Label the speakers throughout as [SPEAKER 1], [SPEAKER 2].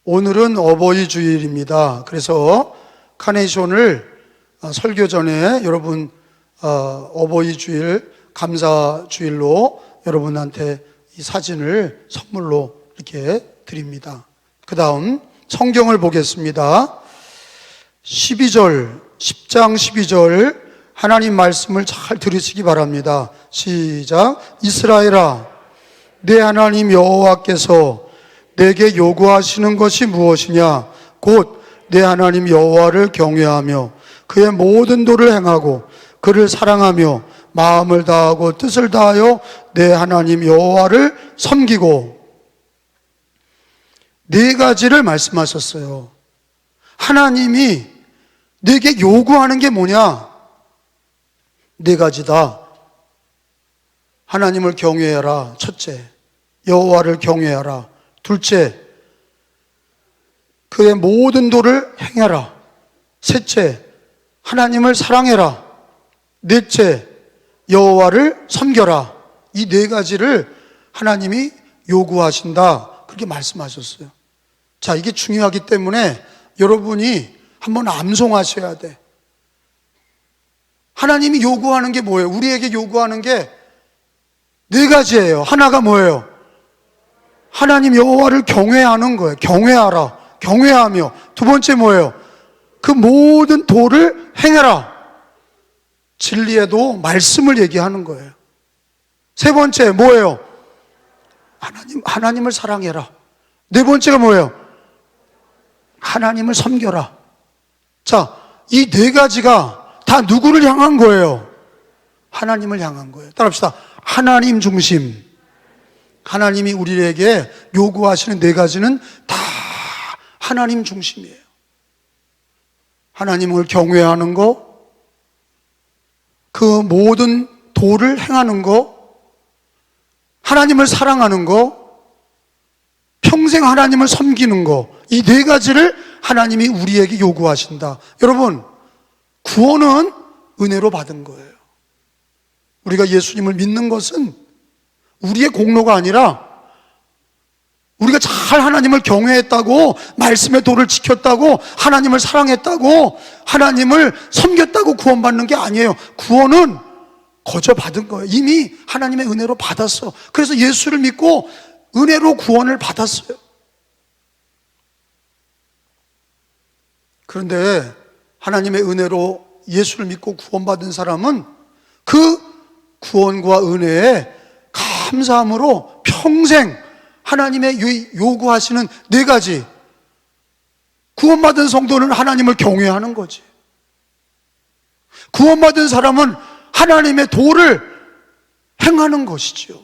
[SPEAKER 1] 오늘은 어버이 주일입니다. 그래서 카네이션을 설교 전에 여러분 어버이 주일 감사 주일로 여러분한테 이 사진을 선물로 이렇게 드립니다. 그 다음 성경을 보겠습니다. 10장 12절 하나님 말씀을 잘 들으시기 바랍니다. 시작. 이스라엘아, 내 하나님 여호와께서 내게 요구하시는 것이 무엇이냐? 곧 내 하나님 여호와를 경외하며 그의 모든 도를 행하고 그를 사랑하며 마음을 다하고 뜻을 다하여 내 하나님 여호와를 섬기고, 네 가지를 말씀하셨어요. 하나님이 내게 요구하는 게 뭐냐? 네 가지다. 하나님을 경외하라, 첫째. 여호와를 경외하라, 둘째. 그의 모든 도를 행하라, 셋째. 하나님을 사랑해라, 넷째. 여호와를 섬겨라. 이 네 가지를 하나님이 요구하신다, 그렇게 말씀하셨어요. 자, 이게 중요하기 때문에 여러분이 한번 암송하셔야 돼. 하나님이 요구하는 게 뭐예요? 우리에게 요구하는 게 네 가지예요. 하나가 뭐예요? 하나님 여호와를 경외하는 거예요. 경외하라, 경외하며. 두 번째 뭐예요? 그 모든 도를 행해라. 진리에도 말씀을 얘기하는 거예요. 세 번째 뭐예요? 하나님을 사랑해라. 네 번째가 뭐예요? 하나님을 섬겨라. 자, 이 네 가지가 다 누구를 향한 거예요? 하나님을 향한 거예요. 따라합시다. 하나님 중심. 하나님이 우리에게 요구하시는 네 가지는 다 하나님 중심이에요. 하나님을 경외하는 거, 그 모든 도를 행하는 거, 하나님을 사랑하는 거, 평생 하나님을 섬기는 거, 이 네 가지를 하나님이 우리에게 요구하신다. 여러분, 구원은 은혜로 받은 거예요. 우리가 예수님을 믿는 것은 우리의 공로가 아니라 우리가 잘 하나님을 경외했다고, 말씀의 도를 지켰다고, 하나님을 사랑했다고, 하나님을 섬겼다고 구원받는 게 아니에요. 구원은 거저 받은 거예요. 이미 하나님의 은혜로 받았어. 그래서 예수를 믿고 은혜로 구원을 받았어요. 그런데 하나님의 은혜로 예수를 믿고 구원받은 사람은 그 구원과 은혜에 감사함으로 평생 하나님의 요구하시는 네 가지, 구원받은 성도는 하나님을 경외하는 거지. 구원받은 사람은 하나님의 도를 행하는 것이지요.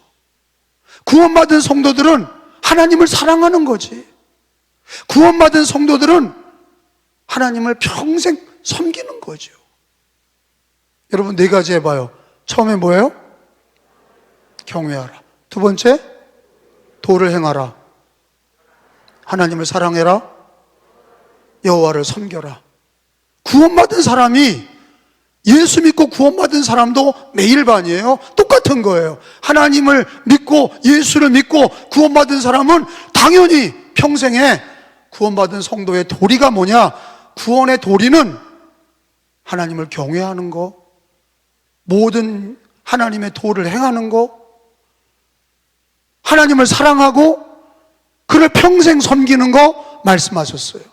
[SPEAKER 1] 구원받은 성도들은 하나님을 사랑하는 거지. 구원받은 성도들은 하나님을 평생 섬기는 거죠. 여러분, 네 가지 해봐요. 처음에 뭐예요? 경외하라. 두 번째, 도를 행하라. 하나님을 사랑해라. 여호와를 섬겨라. 구원받은 사람이, 예수 믿고 구원받은 사람도 매일 반이에요. 똑같은 거예요. 하나님을 믿고 예수를 믿고 구원받은 사람은 당연히 평생에 구원받은 성도의 도리가 뭐냐? 구원의 도리는 하나님을 경외하는 거, 모든 하나님의 도를 행하는 거, 하나님을 사랑하고 그를 평생 섬기는 거 말씀하셨어요.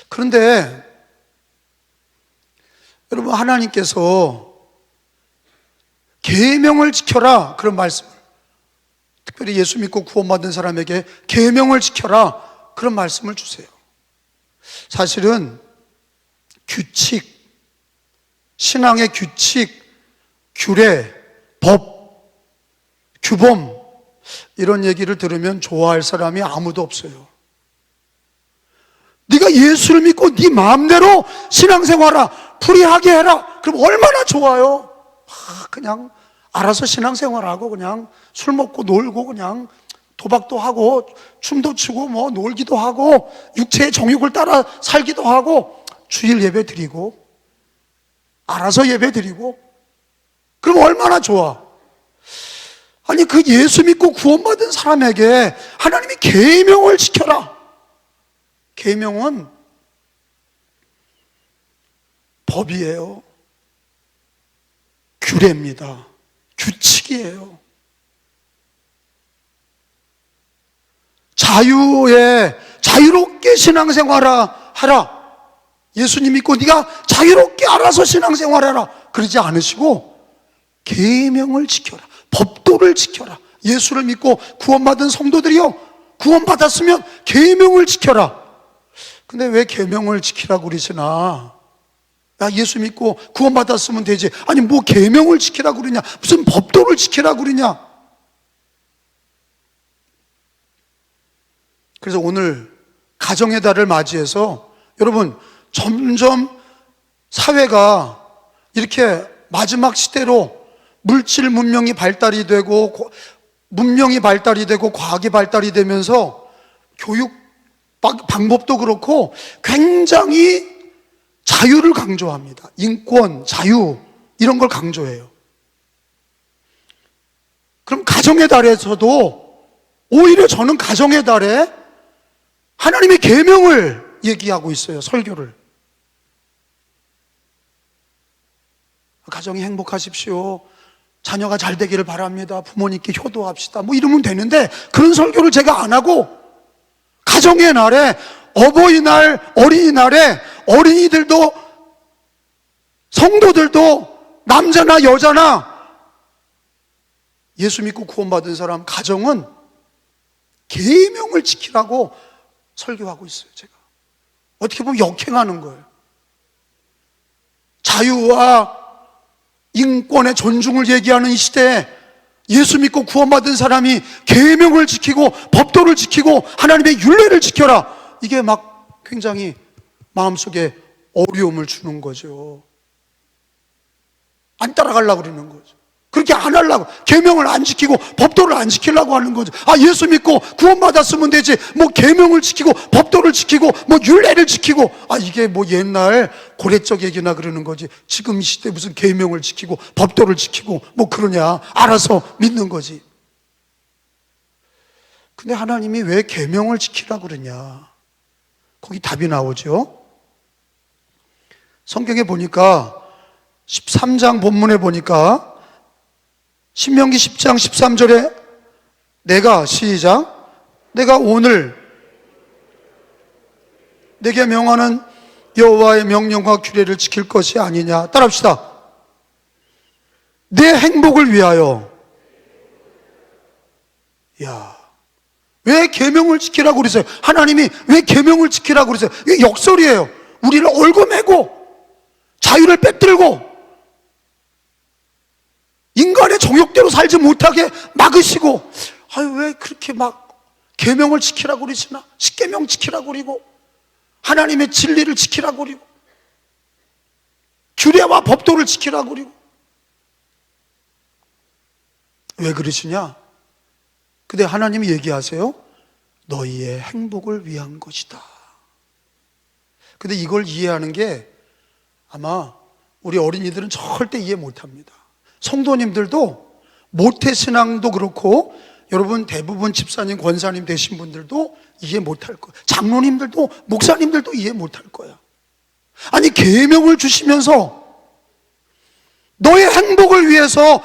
[SPEAKER 1] 그런데 여러분, 하나님께서 계명을 지켜라, 그런 말씀, 특별히 예수 믿고 구원받은 사람에게 계명을 지켜라, 그런 말씀을 주세요. 사실은 규칙, 신앙의 규칙, 규례, 법, 규범, 이런 얘기를 들으면 좋아할 사람이 아무도 없어요. 네가 예수를 믿고 네 마음대로 신앙생활하라, 프리하게 해라, 그럼 얼마나 좋아요. 그냥 알아서 신앙생활하고 그냥 술 먹고 놀고 그냥 도박도 하고 춤도 추고 뭐 놀기도 하고 육체의 정욕을 따라 살기도 하고 주일 예배 드리고 알아서 예배 드리고, 그럼 얼마나 좋아. 아니, 그 예수 믿고 구원받은 사람에게 하나님이 계명을 지켜라, 계명은 법이에요. 규례입니다. 규칙이에요. 자유롭게 신앙생활하라. 예수님 믿고 네가 자유롭게 알아서 신앙생활하라. 그러지 않으시고 계명을 지켜라. 법도를 지켜라. 예수를 믿고 구원받은 성도들이요, 구원받았으면 계명을 지켜라. 근데 왜 계명을 지키라고 그러시나? 야, 예수 믿고 구원받았으면 되지. 아니 뭐 계명을 지키라고 그러냐? 무슨 법도를 지키라고 그러냐? 그래서 오늘 가정의 달을 맞이해서 여러분, 점점 사회가 이렇게 마지막 시대로 물질 문명이 발달이 되고 문명이 발달이 되고 과학이 발달이 되면서 교육 방법도 그렇고 굉장히 자유를 강조합니다. 인권, 자유 이런 걸 강조해요. 그럼 가정의 달에서도 오히려 저는 가정의 달에 하나님의 계명을 얘기하고 있어요. 설교를. 가정이 행복하십시오. 자녀가 잘 되기를 바랍니다. 부모님께 효도합시다. 뭐 이러면 되는데 그런 설교를 제가 안 하고 가정의 날에, 어버이날, 어린이날에 어린이들도 성도들도 남자나 여자나 예수 믿고 구원받은 사람 가정은 계명을 지키라고 설교하고 있어요. 제가 어떻게 보면 역행하는 거예요. 자유와 인권의 존중을 얘기하는 이 시대에 예수 믿고 구원받은 사람이 계명을 지키고 법도를 지키고 하나님의 율례를 지켜라, 이게 막 굉장히 마음속에 어려움을 주는 거죠. 안 따라가려고 그러는 거죠. 그렇게 안 하려고, 계명을 안 지키고 법도를 안 지키려고 하는 거죠. 아, 예수 믿고 구원받았으면 되지 뭐 계명을 지키고 법도를 지키고 뭐 율례를 지키고, 아 이게 뭐 옛날 고래적 얘기나 그러는 거지. 지금 이 시대에 무슨 계명을 지키고 법도를 지키고 뭐 그러냐, 알아서 믿는 거지. 근데 하나님이 왜 계명을 지키라고 그러냐, 거기 답이 나오죠. 성경에 보니까 13장 본문에 보니까 신명기 10장 13절에 내가 오늘 내게 명하는 여호와의 명령과 규례를 지킬 것이 아니냐. 따라합시다. 내 행복을 위하여. 야, 왜 계명을 지키라고 그러세요? 하나님이 왜 계명을 지키라고 그러세요? 이게 역설이에요. 우리를 얽어매고 자유를 빼들고 인간의 정욕대로 살지 못하게 막으시고, 아유 왜 그렇게 막 계명을 지키라고 그러시나? 십계명 지키라고 그러고 하나님의 진리를 지키라고 그러고 규례와 법도를 지키라고 그러고 왜 그러시냐? 근데 하나님이 얘기하세요. 너희의 행복을 위한 것이다. 근데 이걸 이해하는 게 아마 우리 어린이들은 절대 이해 못합니다. 성도님들도 모태신앙도 그렇고 여러분 대부분 집사님, 권사님 되신 분들도 이해 못할 거예요. 장로님들도, 목사님들도 이해 못할 거야. 아니 계명을 주시면서 너의 행복을 위해서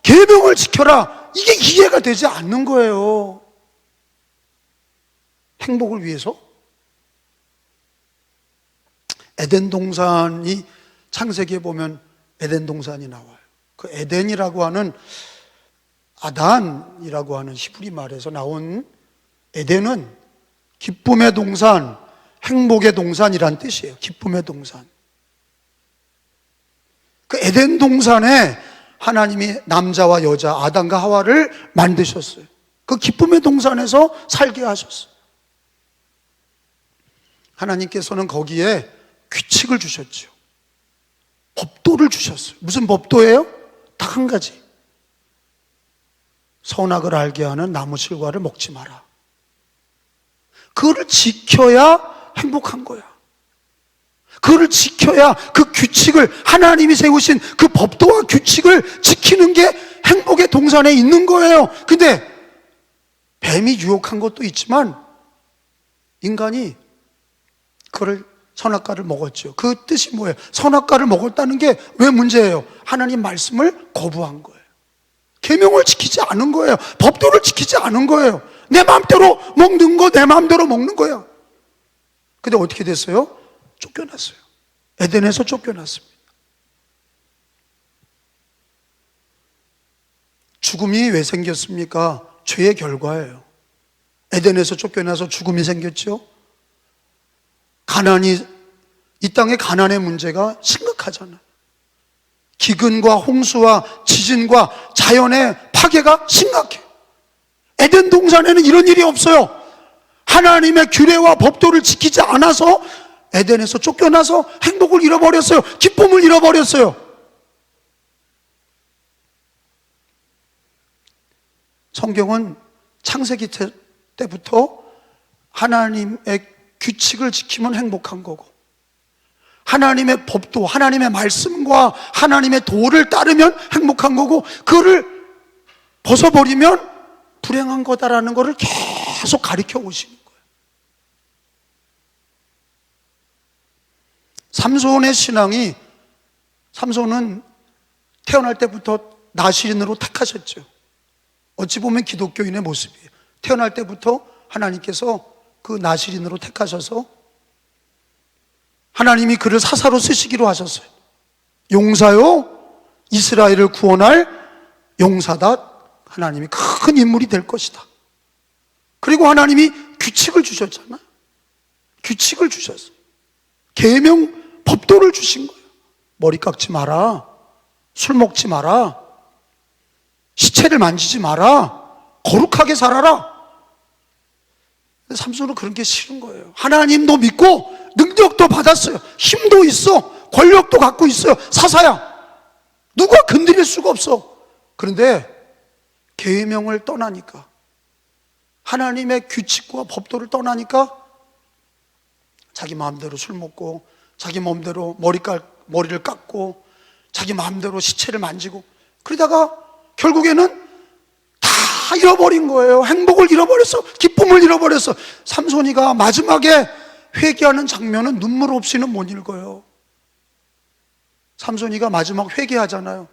[SPEAKER 1] 계명을 지켜라, 이게 이해가 되지 않는 거예요. 행복을 위해서? 에덴 동산이 창세기에 보면 에덴 동산이 나와요. 그 에덴이라고 하는, 아단이라고 하는 히브리 말에서 나온 에덴은 기쁨의 동산, 행복의 동산이란 뜻이에요. 기쁨의 동산. 그 에덴 동산에 하나님이 남자와 여자, 아담과 하와를 만드셨어요. 그 기쁨의 동산에서 살게 하셨어요. 하나님께서는 거기에 규칙을 주셨죠. 법도를 주셨어요. 무슨 법도예요? 딱 한 가지. 선악을 알게 하는 나무 실과를 먹지 마라. 그거를 지켜야 행복한 거야. 그거를 지켜야, 그 규칙을, 하나님이 세우신 그 법도와 규칙을 지키는 게 행복의 동산에 있는 거예요. 근데 뱀이 유혹한 것도 있지만 인간이 그걸 선악과를 먹었죠. 그 뜻이 뭐예요? 선악과를 먹었다는 게 왜 문제예요? 하나님 말씀을 거부한 거예요. 계명을 지키지 않은 거예요. 법도를 지키지 않은 거예요. 내 마음대로 먹는 거 내 마음대로 먹는 거야. 근데 어떻게 됐어요? 쫓겨났어요. 에덴에서 쫓겨났습니다. 죽음이 왜 생겼습니까? 죄의 결과예요. 에덴에서 쫓겨나서 죽음이 생겼죠. 가난이, 이 땅의 가난의 문제가 심각하잖아요. 기근과 홍수와 지진과 자연의 파괴가 심각해요. 에덴 동산에는 이런 일이 없어요. 하나님의 규례와 법도를 지키지 않아서 에덴에서 쫓겨나서 행복을 잃어버렸어요. 기쁨을 잃어버렸어요. 성경은 창세기 때부터 하나님의 규칙을 지키면 행복한 거고, 하나님의 법도, 하나님의 말씀과 하나님의 도를 따르면 행복한 거고, 그거를 벗어버리면 불행한 거다라는 것을 계속 가르쳐 오시는 거예요. 삼손의 신앙이, 삼손은 태어날 때부터 나시린으로 택하셨죠. 어찌 보면 기독교인의 모습이에요. 태어날 때부터 하나님께서 그 나시린으로 택하셔서 하나님이 그를 사사로 쓰시기로 하셨어요. 용사요, 이스라엘을 구원할 용사다. 하나님이 큰 인물이 될 것이다. 그리고 하나님이 규칙을 주셨잖아요. 규칙을 주셨어요. 계명, 법도를 주신 거예요. 머리 깎지 마라, 술 먹지 마라, 시체를 만지지 마라, 거룩하게 살아라. 삼손은 그런 게 싫은 거예요. 하나님도 믿고 능력도 받았어요. 힘도 있어, 권력도 갖고 있어요. 사사야, 누가 건드릴 수가 없어. 그런데 계명을 떠나니까, 하나님의 규칙과 법도를 떠나니까 자기 마음대로 술 먹고, 자기 마음대로 머리를 깎고, 자기 마음대로 시체를 만지고, 그러다가 결국에는 다 잃어버린 거예요. 행복을 잃어버렸어. 기쁨을 잃어버렸어. 삼손이가 마지막에 회개하는 장면은 눈물 없이는 못 읽어요. 삼손이가 마지막 회개하잖아요.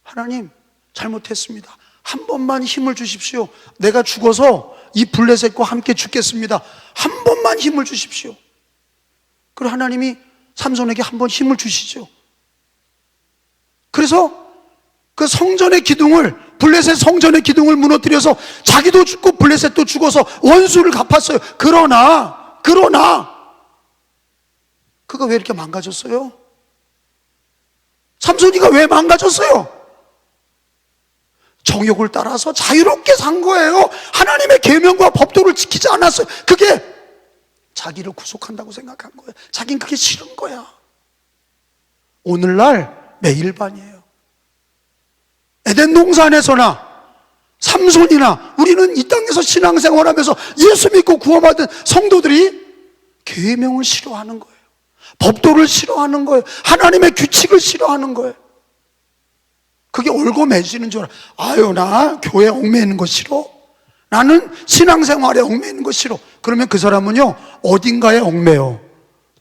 [SPEAKER 1] 하나님, 잘못했습니다. 한 번만 힘을 주십시오. 내가 죽어서 이 블레셋과 함께 죽겠습니다. 한 번만 힘을 주십시오. 그리고 하나님이 삼손에게 한 번 힘을 주시죠. 그래서 그 성전의 기둥을, 블레셋 성전의 기둥을 무너뜨려서 자기도 죽고 블레셋도 죽어서 원수를 갚았어요. 그러나 그거 왜 이렇게 망가졌어요? 삼손이가 왜 망가졌어요? 정욕을 따라서 자유롭게 산 거예요. 하나님의 계명과 법도를 지키지 않았어요. 그게 자기를 구속한다고 생각한 거예요. 자기는 그게 싫은 거야. 오늘날 매일반이에요. 에덴 동산에서나 삼손이나 우리는 이 땅에서 신앙생활하면서 예수 믿고 구원받은 성도들이 계명을 싫어하는 거예요. 법도를 싫어하는 거예요. 하나님의 규칙을 싫어하는 거예요. 그게 얽어매지는 줄 알아요. 아유, 나 교회에 얽매이는 거 싫어. 나는 신앙생활에 얽매이는 거 싫어. 그러면 그 사람은요, 어딘가에 얽매여.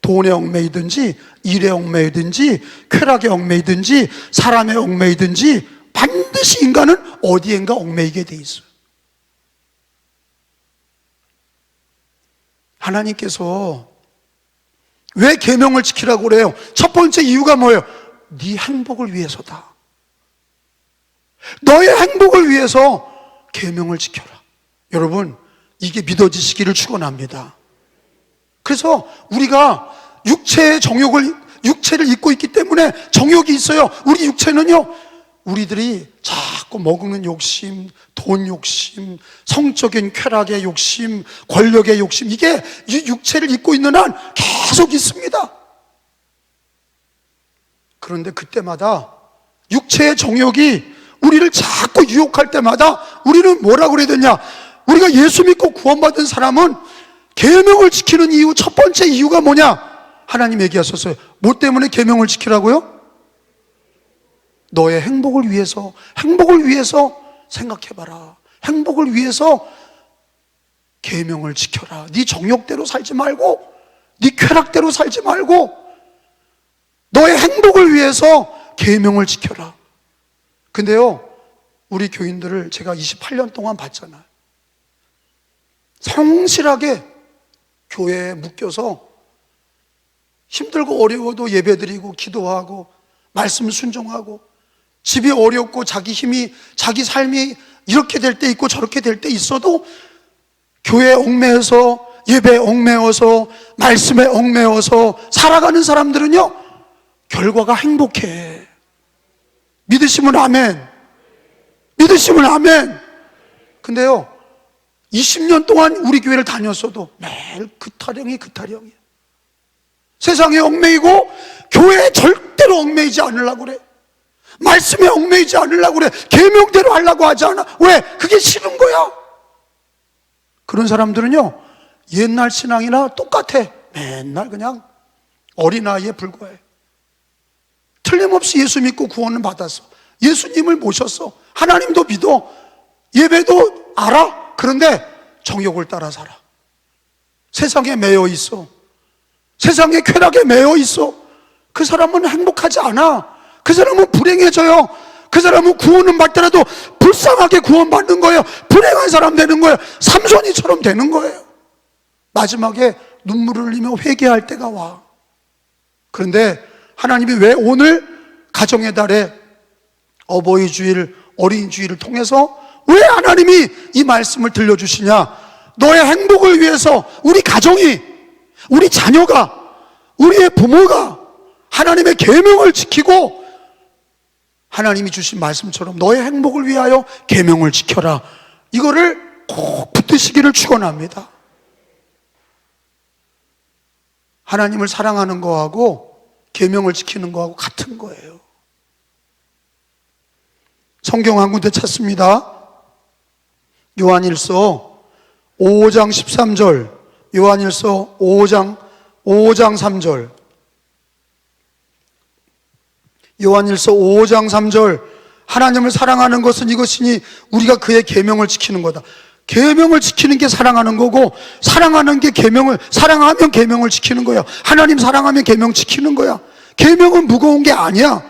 [SPEAKER 1] 돈에 얽매이든지, 일에 얽매이든지, 쾌락에 얽매이든지, 사람에 얽매이든지, 반드시 인간은 어디엔가 얽매이게 돼 있어요. 하나님께서 왜 계명을 지키라고 그래요? 첫 번째 이유가 뭐예요? 네 행복을 위해서다. 너의 행복을 위해서 계명을 지켜라. 여러분, 이게 믿어지시기를 축원합니다. 그래서 우리가 육체를 입고 있기 때문에 정욕이 있어요. 우리 육체는요, 우리들이 자꾸 먹는 욕심, 돈 욕심, 성적인 쾌락의 욕심, 권력의 욕심, 이게 육체를 입고 있는 한 계속 있습니다. 그런데 그때마다 육체의 정욕이 우리를 자꾸 유혹할 때마다 우리는 뭐라고 그래야 되냐? 우리가 예수 믿고 구원받은 사람은 계명을 지키는 이유, 첫 번째 이유가 뭐냐? 하나님 얘기하셨어요. 뭐 때문에 계명을 지키라고요? 너의 행복을 위해서 생각해봐라. 행복을 위해서 계명을 지켜라. 네 정욕대로 살지 말고 네 쾌락대로 살지 말고 너의 행복을 위해서 계명을 지켜라. 근데요, 우리 교인들을 제가 28년 동안 봤잖아요. 성실하게 교회에 묶여서 힘들고 어려워도 예배드리고 기도하고 말씀 순종하고, 집이 어렵고 자기 힘이, 자기 삶이 이렇게 될 때 있고 저렇게 될 때 있어도 교회에 얽매여서, 예배에 얽매여서, 말씀에 얽매여서 살아가는 사람들은요, 결과가 행복해. 믿으시면 아멘. 믿으시면 아멘. 근데요, 20년 동안 우리 교회를 다녔어도 매일 그 타령이에요. 세상에 얽매이고 교회에 절대로 얽매이지 않으려고 그래. 말씀에 얽매이지 않으려고 그래. 계명대로 하려고 하지 않아. 왜? 그게 싫은 거야. 그런 사람들은요, 옛날 신앙이나 똑같아. 맨날 그냥 어린아이에 불과해. 틀림없이 예수 믿고 구원을 받았어. 예수님을 모셨어. 하나님도 믿어. 예배도 알아. 그런데 정욕을 따라 살아. 세상에 매여 있어. 세상의 쾌락에 매여 있어. 그 사람은 행복하지 않아. 그 사람은 불행해져요. 그 사람은 구원은 받더라도 불쌍하게 구원받는 거예요. 불행한 사람 되는 거예요. 삼손이처럼 되는 거예요. 마지막에 눈물을 흘리며 회개할 때가 와. 그런데 하나님이 왜 오늘 가정의 달에 어버이 주일, 어린 주일을 통해서 왜 하나님이 이 말씀을 들려주시냐? 너의 행복을 위해서 우리 가정이, 우리 자녀가, 우리의 부모가 하나님의 계명을 지키고 하나님이 주신 말씀처럼 너의 행복을 위하여 계명을 지켜라. 이거를 꼭 붙드시기를 축원합니다. 하나님을 사랑하는 거하고 계명을 지키는 거하고 같은 거예요. 성경 한 군데 찾습니다. 요한일서 5장 13절, 요한일서 5장 3절, 요한일서 5장 3절. 하나님을 사랑하는 것은 이것이니 우리가 그의 계명을 지키는 거다. 계명을 지키는 게 사랑하는 거고, 사랑하는 게 계명을, 사랑하면 계명을 지키는 거야. 하나님 사랑하면 계명 지키는 거야. 계명은 무거운 게 아니야.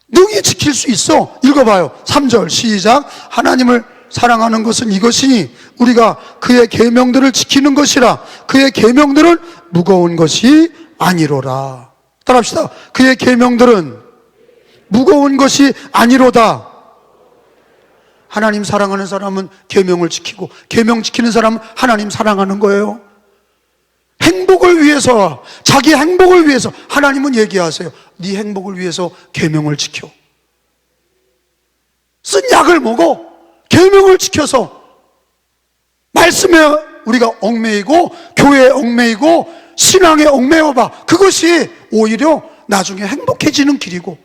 [SPEAKER 1] 능히 지킬 수 있어. 읽어봐요. 3절 시작. 하나님을 사랑하는 것은 이것이니 우리가 그의 계명들을 지키는 것이라. 그의 계명들은 무거운 것이 아니로라. 따라합시다. 그의 계명들은 무거운 것이 아니로다. 하나님 사랑하는 사람은 계명을 지키고, 계명 지키는 사람은 하나님 사랑하는 거예요. 행복을 위해서, 자기 행복을 위해서 하나님은 얘기하세요. 네 행복을 위해서 계명을 지켜. 쓴 약을 먹어. 계명을 지켜서 말씀에 우리가 얽매이고 교회에 얽매이고 신앙에 얽매여봐. 그것이 오히려 나중에 행복해지는 길이고,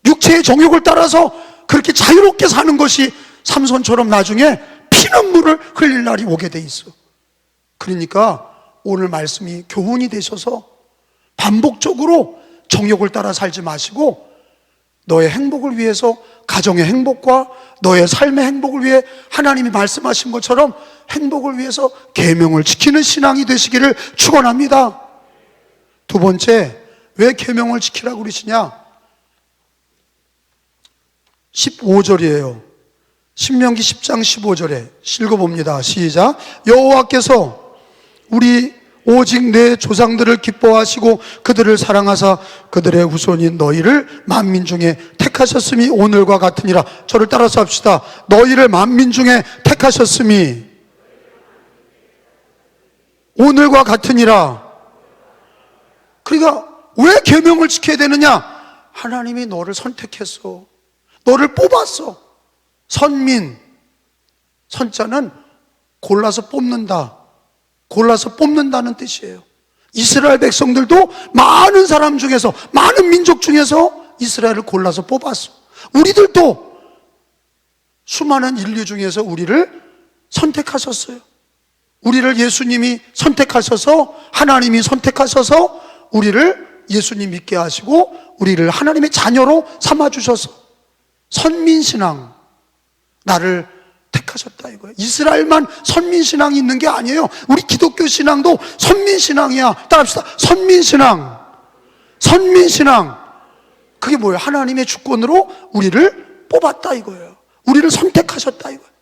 [SPEAKER 1] 육체의 정욕을 따라서 그렇게 자유롭게 사는 것이 삼손처럼 나중에 피눈물을 흘릴 날이 오게 돼 있어. 그러니까 오늘 말씀이 교훈이 되셔서 반복적으로 정욕을 따라 살지 마시고 너의 행복을 위해서, 가정의 행복과 너의 삶의 행복을 위해 하나님이 말씀하신 것처럼 행복을 위해서 계명을 지키는 신앙이 되시기를 축원합니다. 두 번째, 왜 계명을 지키라고 그러시냐? 15절이에요. 신명기 10장 15절에 읽어봅니다. 시작. 여호와께서 우리 오직 내 조상들을 기뻐하시고 그들을 사랑하사 그들의 후손인 너희를 만민 중에 택하셨음이 오늘과 같으니라. 저를 따라서 합시다. 너희를 만민 중에 택하셨음이 오늘과 같으니라. 그러니까 왜 계명을 지켜야 되느냐? 하나님이 너를 선택했어. 너를 뽑았어. 선민, 선자는 골라서 뽑는다, 골라서 뽑는다는 뜻이에요. 이스라엘 백성들도 많은 사람 중에서, 많은 민족 중에서 이스라엘을 골라서 뽑았어. 우리들도 수많은 인류 중에서 우리를 선택하셨어요. 우리를 예수님이 선택하셔서, 하나님이 선택하셔서 우리를 예수님 믿게 하시고 우리를 하나님의 자녀로 삼아주셔서 선민신앙, 나를 택하셨다 이거예요. 이스라엘만 선민신앙이 있는 게 아니에요. 우리 기독교 신앙도 선민신앙이야. 따라합시다. 선민신앙. 선민신앙. 그게 뭐예요? 하나님의 주권으로 우리를 뽑았다 이거예요. 우리를 선택하셨다 이거예요.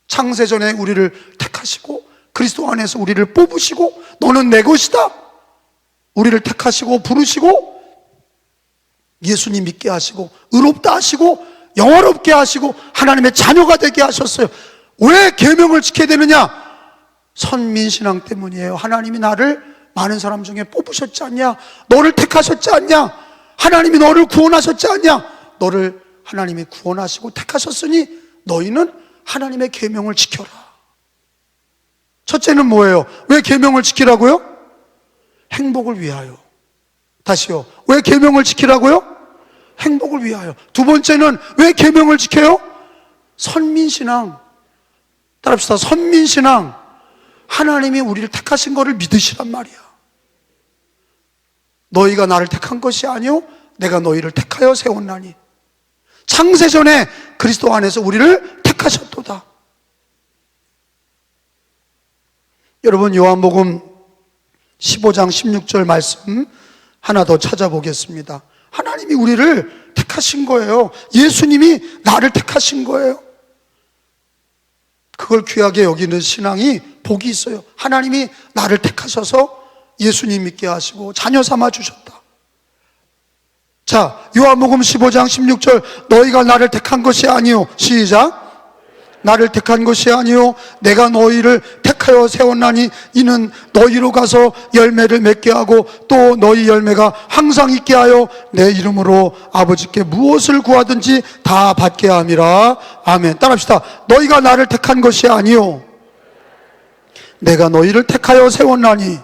[SPEAKER 1] 창세전에 우리를 택하시고 그리스도 안에서 우리를 뽑으시고 너는 내 것이다. 우리를 택하시고 부르시고 예수님 믿게 하시고 의롭다 하시고 영화롭게 하시고 하나님의 자녀가 되게 하셨어요. 왜 계명을 지켜야 되느냐? 선민신앙 때문이에요. 하나님이 나를 많은 사람 중에 뽑으셨지 않냐? 너를 택하셨지 않냐? 하나님이 너를 구원하셨지 않냐? 너를 하나님이 구원하시고 택하셨으니 너희는 하나님의 계명을 지켜라. 첫째는 뭐예요? 왜 계명을 지키라고요? 행복을 위하여. 다시요. 왜 계명을 지키라고요? 행복을 위하여. 두 번째는 왜 계명을 지켜요? 선민신앙. 따라합시다. 선민신앙. 하나님이 우리를 택하신 것을 믿으시란 말이야. 너희가 나를 택한 것이 아니요 내가 너희를 택하여 세웠나니. 창세전에 그리스도 안에서 우리를 택하셨도다. 여러분 요한복음 15장 16절 말씀 하나 더 찾아보겠습니다. 하나님이 우리를 택하신 거예요. 예수님이 나를 택하신 거예요. 그걸 귀하게 여기는 신앙이 복이 있어요. 하나님이 나를 택하셔서 예수님 믿게 하시고 자녀 삼아 주셨다. 자, 요한복음 15장 16절 너희가 나를 택한 것이 아니요. 시작. 나를 택한 것이 아니요 내가 너희를 택하여 세웠나니 이는 너희로 가서 열매를 맺게 하고 또 너희 열매가 항상 있게 하여 내 이름으로 아버지께 무엇을 구하든지 다 받게 함이라. 아멘. 따라합시다. 너희가 나를 택한 것이 아니요 내가 너희를 택하여 세웠나니.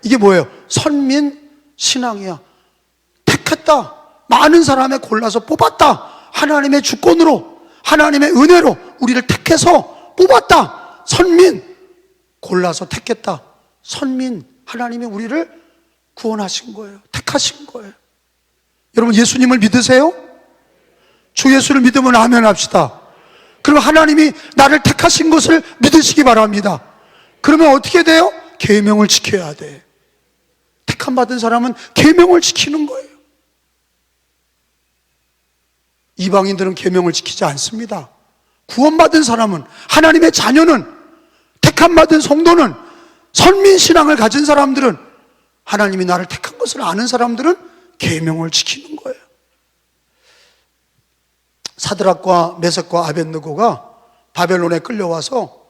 [SPEAKER 1] 이게 뭐예요? 선민신앙이야. 택했다. 많은 사람에 골라서 뽑았다. 하나님의 주권으로 하나님의 은혜로 우리를 택해서 뽑았다. 선민. 골라서 택했다. 선민. 하나님이 우리를 구원하신 거예요. 택하신 거예요. 여러분 예수님을 믿으세요? 주 예수를 믿으면 아멘 합시다. 그럼 하나님이 나를 택하신 것을 믿으시기 바랍니다. 그러면 어떻게 돼요? 계명을 지켜야 돼. 택함 받은 사람은 계명을 지키는 거예요. 이방인들은 계명을 지키지 않습니다. 구원받은 사람은, 하나님의 자녀는, 택함 받은 성도는, 선민신앙을 가진 사람들은, 하나님이 나를 택한 것을 아는 사람들은 계명을 지키는 거예요. 사드락과 메삭과 아벳느고가 바벨론에 끌려와서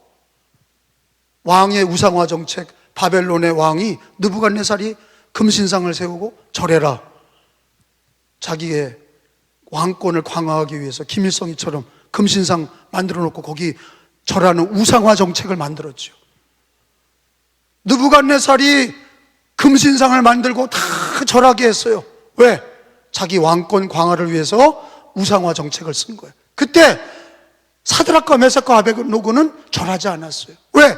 [SPEAKER 1] 왕의 우상화 정책, 바벨론의 왕이 느부갓네살이 금신상을 세우고 절해라. 자기의 왕권을 강화하기 위해서 김일성이처럼 금신상 만들어 놓고 거기 절하는 우상화 정책을 만들었죠. 느부갓네살이 금신상을 만들고 다 절하게 했어요. 왜? 자기 왕권 강화를 위해서 우상화 정책을 쓴 거예요. 그때 사드락과 메삭과 아벳느고는 절하지 않았어요. 왜?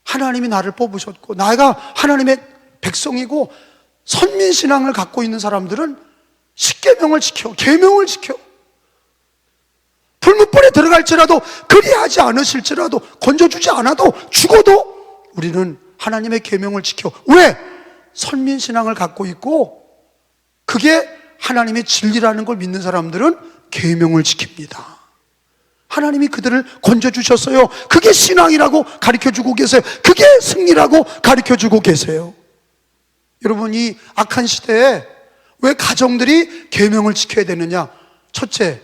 [SPEAKER 1] 하나님이 나를 뽑으셨고 내가 하나님의 백성이고 선민신앙을 갖고 있는 사람들은 십계명을 지켜, 계명을 지켜. 불못불에 들어갈지라도 그리하지 않으실지라도 건져주지 않아도 죽어도 우리는 하나님의 계명을 지켜. 왜? 선민신앙을 갖고 있고 그게 하나님의 진리라는 걸 믿는 사람들은 계명을 지킵니다. 하나님이 그들을 건져주셨어요. 그게 신앙이라고 가르쳐주고 계세요. 그게 승리라고 가르쳐주고 계세요. 여러분, 이 악한 시대에 왜 가정들이 계명을 지켜야 되느냐? 첫째,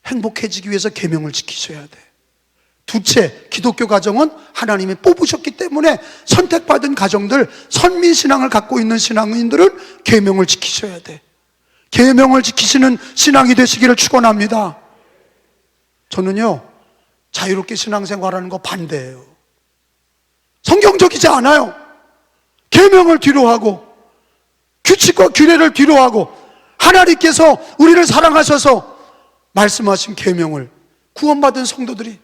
[SPEAKER 1] 행복해지기 위해서 계명을 지키셔야 돼. 둘째, 기독교 가정은 하나님이 뽑으셨기 때문에 선택받은 가정들, 선민신앙을 갖고 있는 신앙인들은 계명을 지키셔야 돼. 계명을 지키시는 신앙이 되시기를 축원합니다. 저는요, 자유롭게 신앙생활하는 거 반대예요. 성경적이지 않아요. 계명을 뒤로 하고 규칙과 규례를 뒤로 하고 하나님께서 우리를 사랑하셔서 말씀하신 계명을, 구원받은 성도들이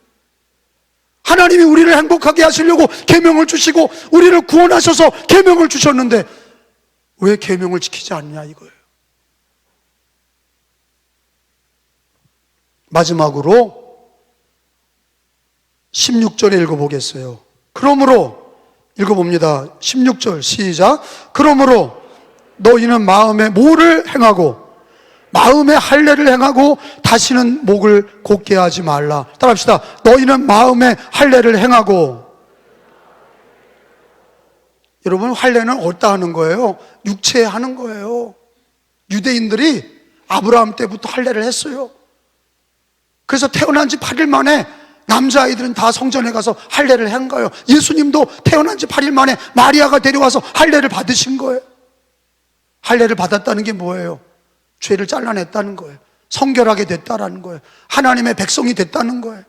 [SPEAKER 1] 하나님이 우리를 행복하게 하시려고 계명을 주시고 우리를 구원하셔서 계명을 주셨는데 왜 계명을 지키지 않냐 이거예요. 마지막으로 16절에 읽어보겠어요. 그러므로 읽어봅니다. 16절 시작. 그러므로 너희는 마음에 뭐를 행하고 마음에 할례를 행하고 다시는 목을 곧게 하지 말라. 따라합시다. 너희는 마음에 할례를 행하고. 여러분, 할례는 어디다 하는 거예요? 육체에 하는 거예요. 유대인들이 아브라함 때부터 할례를 했어요. 그래서 태어난 지 8일 만에 남자아이들은 다 성전에 가서 할례를 한 거예요. 예수님도 태어난 지 8일 만에 마리아가 데려와서 할례를 받으신 거예요. 할례를 받았다는 게 뭐예요? 죄를 잘라냈다는 거예요. 성결하게 됐다라는 거예요. 하나님의 백성이 됐다는 거예요.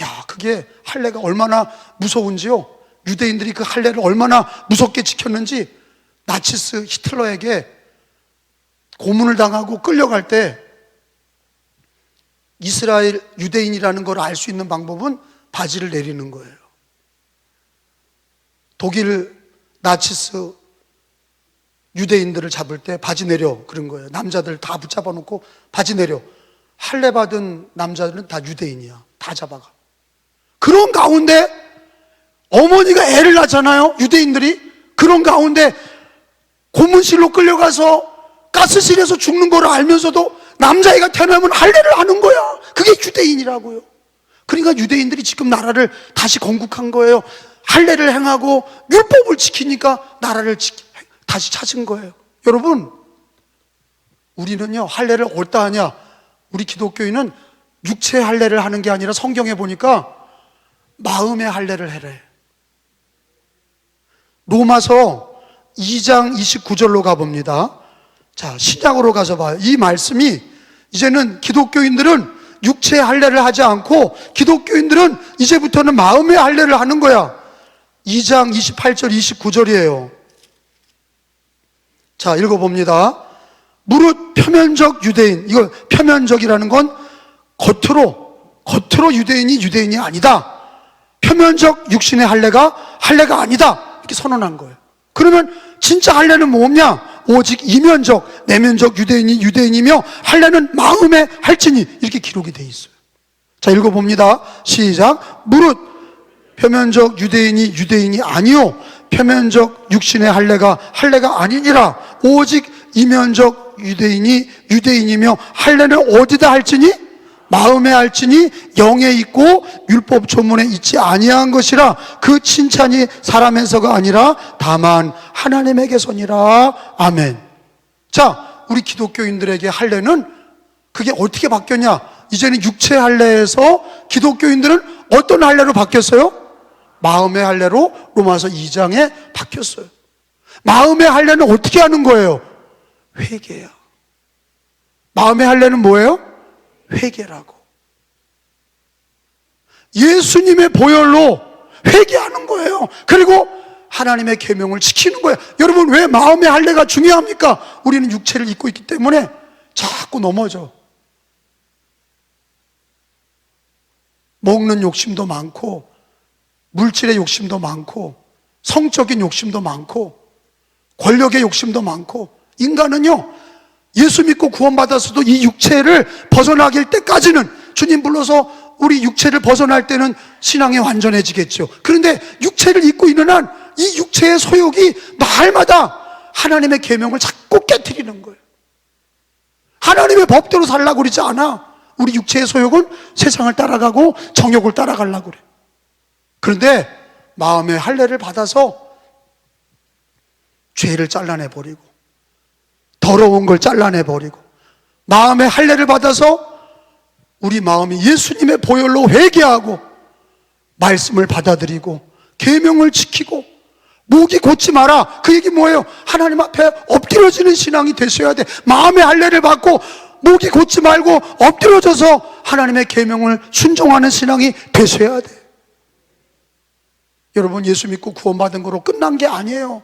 [SPEAKER 1] 야, 그게 할례가 얼마나 무서운지요. 유대인들이 그 할례를 얼마나 무섭게 지켰는지 나치스 히틀러에게 고문을 당하고 끌려갈 때 이스라엘 유대인이라는 걸 알 수 있는 방법은 바지를 내리는 거예요. 독일 나치스 유대인들을 잡을 때 바지 내려 그런 거예요. 남자들 다 붙잡아 놓고 바지 내려. 할례 받은 남자들은 다 유대인이야. 다 잡아가. 그런 가운데 어머니가 애를 낳잖아요. 유대인들이. 그런 가운데 고문실로 끌려가서 가스실에서 죽는 걸 알면서도 남자애가 태어나면 할례를 하는 거야. 그게 유대인이라고요. 그러니까 유대인들이 지금 나라를 다시 건국한 거예요. 할례를 행하고 율법을 지키니까 나라를 다시 찾은 거예요. 여러분, 우리는요 할례를 어디다 하냐? 우리 기독교인은 육체 할례를 하는 게 아니라 성경에 보니까 마음의 할례를 해래. 로마서 2장 29절로 가봅니다. 자, 신약으로 가서 봐요. 이 말씀이 이제는 기독교인들은 육체의 할례를 하지 않고 기독교인들은 이제부터는 마음의 할례를 하는 거야. 2장 28절 29절이에요. 자, 읽어봅니다. 무릇 표면적 유대인, 이거 표면적이라는 건 겉으로 유대인이 아니다. 표면적 육신의 할례가 아니다. 이렇게 선언한 거예요. 그러면 진짜 할례는 뭐냐? 오직 이면적, 내면적 유대인이 유대인이며 할례는 마음에 할지니, 이렇게 기록이 돼 있어요. 자, 읽어봅니다. 시작. 무릇 표면적 유대인이 유대인이 아니요 표면적 육신의 할례가 아니니라. 오직 이면적 유대인이 유대인이며 할례는 어디다 할지니? 마음에 할지니 영에 있고 율법 조문에 있지 아니한 것이라. 그 칭찬이 사람에서가 아니라 다만 하나님에게서니라. 아멘. 자, 우리 기독교인들에게 할례는 그게 어떻게 바뀌었냐? 이제는 육체 할례에서 기독교인들은 어떤 할례로 바뀌었어요? 마음의 할례로 로마서 2장에 바뀌었어요. 마음의 할례는 어떻게 하는 거예요? 회개야. 마음의 할례는 뭐예요? 회개라고. 예수님의 보혈로 회개하는 거예요. 그리고 하나님의 계명을 지키는 거예요. 여러분, 왜 마음의 할례가 중요합니까? 우리는 육체를 입고 있기 때문에 자꾸 넘어져. 먹는 욕심도 많고 물질의 욕심도 많고 성적인 욕심도 많고 권력의 욕심도 많고. 인간은요 예수 믿고 구원받았어도 이 육체를 벗어나길 때까지는, 주님 불러서 우리 육체를 벗어날 때는 신앙이 완전해지겠죠. 그런데 육체를 입고 있는 한 이 육체의 소욕이 날마다 하나님의 계명을 자꾸 깨트리는 거예요. 하나님의 법대로 살라고 그러지 않아. 우리 육체의 소욕은 세상을 따라가고 정욕을 따라가려고 그래. 그런데 마음의 할례를 받아서 죄를 잘라내버리고 더러운 걸 잘라내버리고 마음의 할례를 받아서 우리 마음이 예수님의 보혈로 회개하고 말씀을 받아들이고 계명을 지키고 목이 곧지 마라. 그 얘기 뭐예요? 하나님 앞에 엎드려지는 신앙이 되셔야 돼. 마음의 할례를 받고 목이 곧지 말고 엎드려져서 하나님의 계명을 순종하는 신앙이 되셔야 돼. 여러분, 예수 믿고 구원받은 거로 끝난 게 아니에요.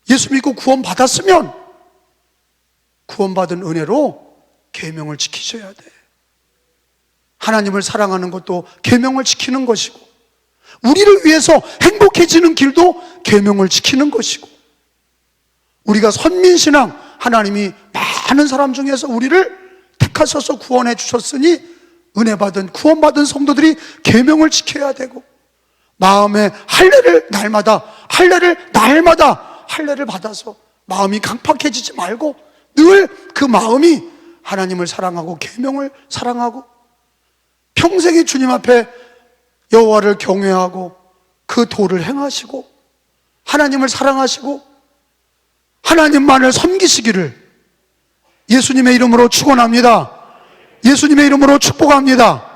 [SPEAKER 1] 예수 믿고 구원받았으면 구원받은 은혜로 계명을 지키셔야 돼. 하나님을 사랑하는 것도 계명을 지키는 것이고, 우리를 위해서 행복해지는 길도 계명을 지키는 것이고, 우리가 선민신앙, 하나님이 많은 사람 중에서 우리를 택하셔서 구원해 주셨으니 은혜 받은 구원받은 성도들이 계명을 지켜야 되고, 마음에 할례를 날마다 할례를 받아서 마음이 강팍해지지 말고 늘 그 마음이 하나님을 사랑하고 계명을 사랑하고 평생에 주님 앞에 여호와를 경외하고 그 도를 행하시고 하나님을 사랑하시고 하나님만을 섬기시기를 예수님의 이름으로 축원합니다. 예수님의 이름으로 축복합니다.